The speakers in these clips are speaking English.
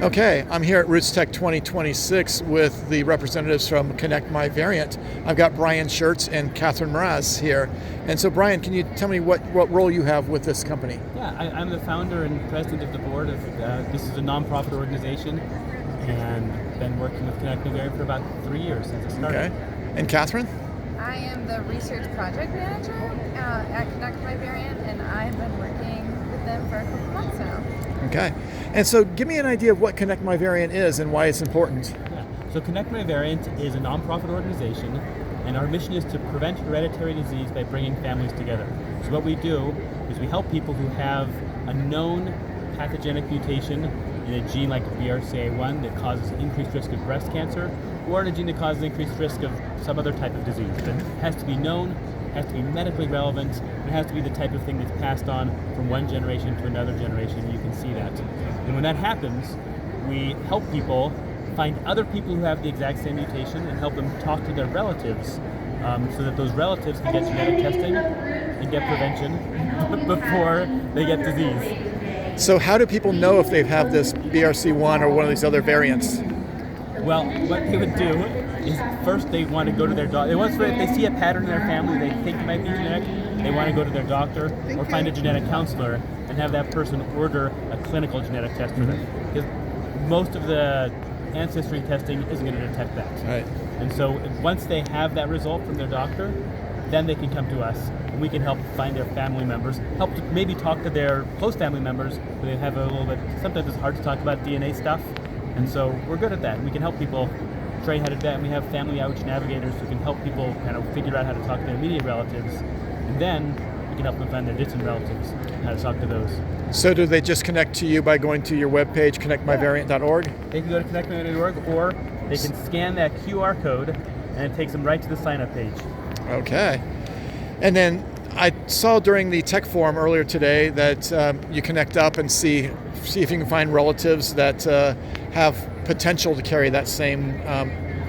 Okay, I'm here at RootsTech 2026 with the representatives from Connect My Variant. I've got Brian Schertz and Catherine Mraz here. And so Brian, can you tell me what role you have with this company? Yeah, I'm the founder and president of the board of, this is a nonprofit organization, and been working with Connect My Variant for about 3 years since it started. Okay, and Catherine? I am the research project manager at Connect My Variant, and I've been working with them for a couple months now. Okay, and so give me an idea of what Connect My Variant is and why it's important. Yeah. So Connect My Variant is a nonprofit organization, and our mission is to prevent hereditary disease by bringing families together. So what we do is we help people who have a known pathogenic mutation in a gene like BRCA1 that causes increased risk of breast cancer, or in a gene that causes increased risk of some other type of disease. That has to be known, has to be medically relevant, and it has to be the type of thing that's passed on from one generation to another generation. You can see that. And when that happens, we help people find other people who have the exact same mutation and help them talk to their relatives so that those relatives can get genetic testing and get prevention before they get disease. So how do people know if they have this BRC1 or one of these other variants? Well, what they would do is first they want to go to their doctor. If they see a pattern in their family they think might be genetic, they want to go to their doctor or find a genetic counselor and have that person order a clinical genetic test for them. Because most of the ancestry testing isn't going to detect that. Right. And so once they have that result from their doctor, then they can come to us and we can help find their family members, help to maybe talk to their close family members who they have a little bit, sometimes it's hard to talk about DNA stuff. And so we're good at that. We can help people train how to do that. And we have family outreach navigators who can help people kind of figure out how to talk to their immediate relatives. And then we can help them find their distant relatives and how to talk to those. So do they just connect to you by going to your webpage, connectmyvariant.org? They can go to connectmyvariant.org or they can scan that QR code and it takes them right to the sign-up page. Okay. And then I saw during the tech forum earlier today that you connect up and see if you can find relatives that have potential to carry that same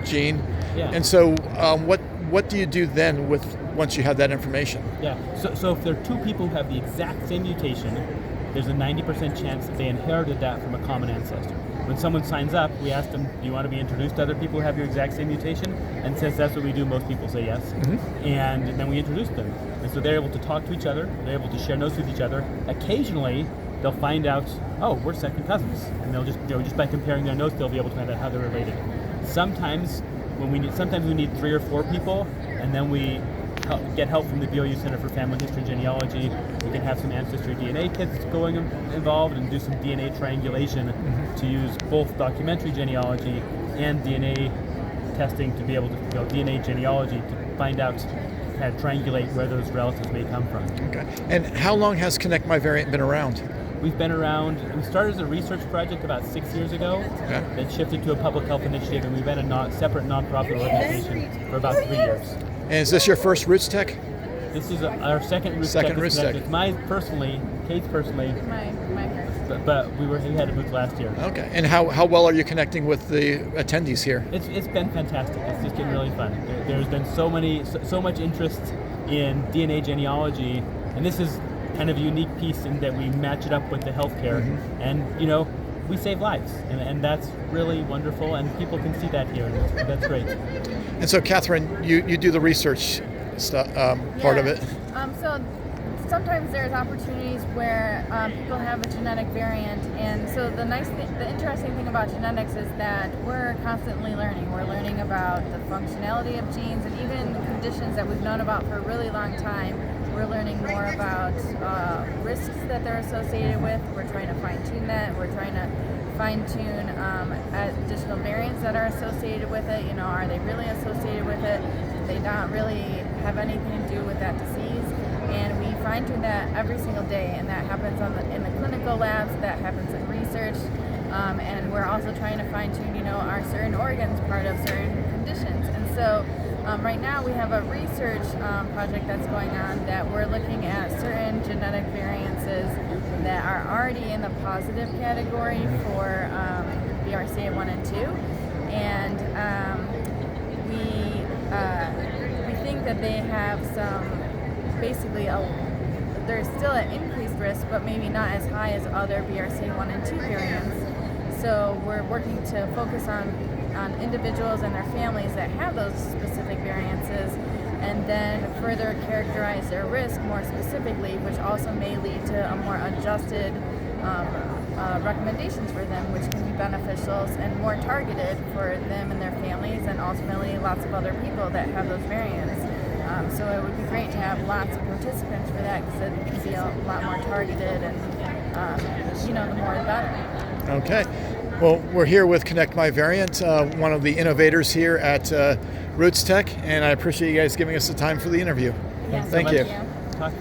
gene. Yeah. And so what do you do then once you have that information? Yeah, so if there are two people who have the exact same mutation, there's a 90% chance that they inherited that from a common ancestor. When someone signs up, we ask them, do you want to be introduced to other people who have your exact same mutation? And since that's what we do, most people say yes. Mm-hmm. And then we introduce them. And so they're able to talk to each other, they're able to share notes with each other. Occasionally, they'll find out, oh, we're second cousins. And they'll just by comparing their notes, they'll be able to find out how they're related. Sometimes we need 3 or 4 people, and then we get help from the BOU Center for Family History and Genealogy. We can have some ancestry DNA kits involved and do some DNA triangulation to use both documentary genealogy and DNA testing to be able to DNA genealogy to find out how to triangulate where those relatives may come from. Okay. And how long has Connect My Variant been around? We've been around, we started as a research project about 6 years ago, okay. Then shifted to a public health initiative, and we've been a separate nonprofit organization for about 3 years. And is this your first RootsTech? This is our second RootsTech. Second RootsTech. It's mine personally, Kate's personally. My first. But we had a booth last year. Okay. And how well are you connecting with the attendees here? It's been fantastic. It's just been really fun. There's been so much interest in DNA genealogy, and this is kind of a unique piece in that we match it up with the healthcare, and we save lives, and that's really wonderful, and people can see that here, and that's great. And so, Catherine, you do the research stuff, part of it. So sometimes there's opportunities where people have a genetic variant, and so the interesting thing about genetics is that we're constantly learning. We're learning about the functionality of genes and even conditions that we've known about for a really long time. We're learning more about risks that they're associated with. We're trying to fine-tune that. We're trying to fine-tune additional variants that are associated with it. Are they really associated with it? Do they not really have anything to do with that disease? And we fine-tune that every single day, and that happens in the clinical labs, that happens in research, and we're also trying to fine-tune, are certain organs part of certain conditions. And so right now we have a research project that's going on that we're looking at certain genetic variances that are already in the positive category for BRCA1 and 2, and we think that they have some, basically there's still an increased risk, but maybe not as high as other BRCA1 and 2 variants. So we're working to focus on individuals and their families that have those specific variances, and then further characterize their risk more specifically, which also may lead to a more adjusted recommendations for them, which can be beneficial and more targeted for them and their families, and ultimately lots of other people that have those variants. So it would be great to have lots of participants for that, because it can be a lot more targeted, and the more the better. Okay. Well, we're here with Connect My Variant, one of the innovators here at RootsTech, and I appreciate you guys giving us the time for the interview. Yes, Thank you. Talk